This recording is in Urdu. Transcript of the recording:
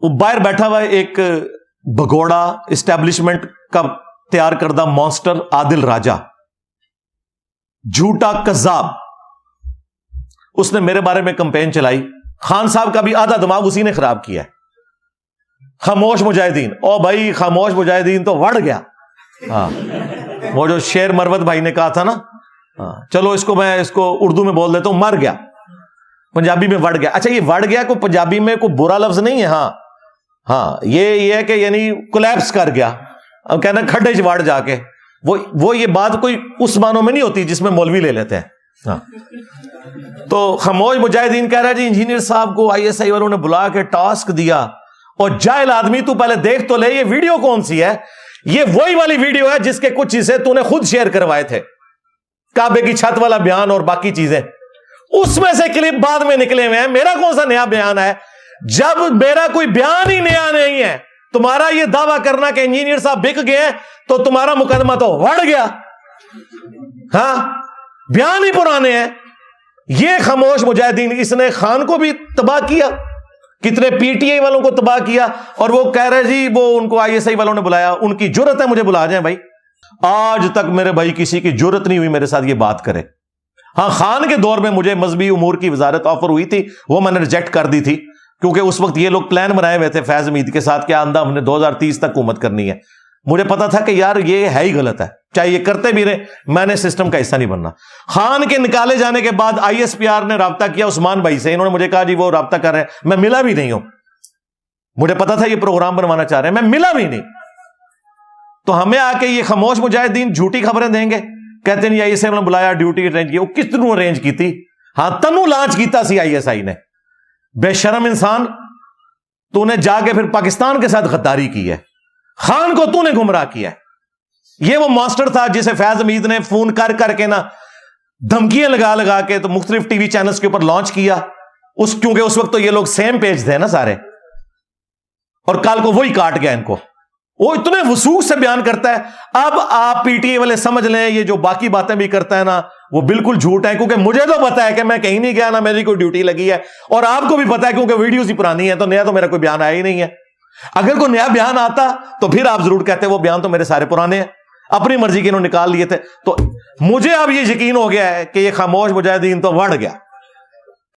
وہ باہر بیٹھا ہوا ایک بگوڑا اسٹیبلشمنٹ کا تیار کردہ مانسٹر عادل راجہ، جھوٹا کذاب، اس نے میرے بارے میں کمپین چلائی. خان صاحب کا بھی آدھا دماغ اسی نے خراب کیا ہے. خاموش مجاہدین، او بھائی خاموش مجاہدین تو وڑ گیا. ہاں وہ جو شیر مروت بھائی نے کہا تھا نا، چلو اس کو میں اردو میں بول دیتا ہوں، مر گیا، پنجابی میں وڑ گیا. اچھا یہ وڑ گیا کو پنجابی میں کوئی برا لفظ نہیں ہے. ہاں یہ ہے کہ یعنی کولیپس کر گیا، اب کہنا کھڈے وڑ جا کے. وہ یہ بات کوئی اس معنوں میں نہیں ہوتی جس میں مولوی لے لیتے ہیں. ہاں تو خاموش مجاہدین کہہ رہا ہے جی انجینئر صاحب کو آئی ایس آئی والوں نے بلا کے ٹاسک دیا، اور جاہل آدمی تو پہلے دیکھ تو لے یہ ویڈیو کون سی ہے. یہ وہی والی ویڈیو ہے جس کے کچھ چیزیں تو نے خود شیئر کروائے تھے، کعبے کی چھت والا بیان اور باقی چیزیں. اس میں سے کلپ بعد میں نکلے ہوئے ہیں. میرا کون سا نیا بیان ہے؟ جب میرا کوئی بیان ہی نیا نہیں ہے، تمہارا یہ دعویٰ کرنا کہ انجینئر صاحب بک گئے تو تمہارا مقدمہ تو وڑ گیا. ہاں بیان ہی پرانے ہیں. یہ خاموش مجاہدین، اس نے خان کو بھی تباہ کیا، کتنے پی ٹی آئی والوں کو تباہ کیا، اور وہ کہہ رہے جی وہ ان کو آئی ایس آئی والوں نے بلایا. ان کی جرت ہے مجھے بلا جائیں بھائی. آج تک میرے بھائی کسی کی جرت نہیں ہوئی میرے ساتھ یہ بات کرے. ہاں خان کے دور میں مجھے مذہبی امور کی وزارت آفر ہوئی تھی، وہ میں نے ریجیکٹ کر دی تھی، کیونکہ اس وقت یہ لوگ پلان بنائے ہوئے تھے فیض حمید کے ساتھ کہ آندہ ہم نے 2030 تک حکومت کرنی ہے. مجھے پتا تھا کہ یار یہ ہے ہی غلط ہے، چاہے یہ کرتے بھی رہے، میں نے سسٹم کا حصہ نہیں بننا. خان کے نکالے جانے کے بعد آئی ایس پی آر نے رابطہ کیا عثمان بھائی سے. انہوں نے مجھے کہا جی وہ رابطہ کر رہے ہیں، میں ملا بھی نہیں ہوں. مجھے پتا تھا یہ پروگرام بنوانا چاہ رہے ہیں، میں ملا بھی نہیں. تو ہمیں آ کے یہ خاموش مجاہدین جھوٹی خبریں دیں گے، کہتے ہیں آئی ایس آئی نے بلایا، ڈیوٹی ارینج کی. وہ کس طرح ارینج کی تھی؟ ہاں تنو لانچ کیتا سی آئی ایس آئی نے. بے شرم انسان، تو نے جا کے پھر پاکستان کے ساتھ غداری کی ہے. خان کو تو نے گمراہ کیا ہے. یہ وہ ماسٹر تھا جسے فیض حمید نے فون کر کر کے نا دھمکیاں لگا لگا کے تو مختلف ٹی وی چینلز کے اوپر لانچ کیا. کیونکہ اس وقت تو یہ لوگ سیم پیج تھے نا سارے، اور کل کو وہی کاٹ گیا ان کو. وہ اتنے وثوق سے بیان کرتا ہے. اب آپ پی ٹی اے والے سمجھ لیں یہ جو باقی باتیں بھی کرتا ہے نا وہ بالکل جھوٹ ہے، کیونکہ مجھے تو پتا ہے کہ میں کہیں نہیں گیا، نہ میری کوئی ڈیوٹی لگی ہے، اور آپ کو بھی پتا ہے کیونکہ ویڈیوز ہی پرانی ہے، تو نیا تو میرا کوئی بیان آیا ہی نہیں ہے. اگر کوئی نیا بیان آتا تو پھر آپ ضرور کہتے وہ بیان تو میرے سارے پرانے ہیں، اپنی مرضی کے انہوں نے نکال لیے تھے. تو مجھے اب یہ یقین ہو گیا ہے کہ یہ خاموش مجاہدین تو وڑ گیا.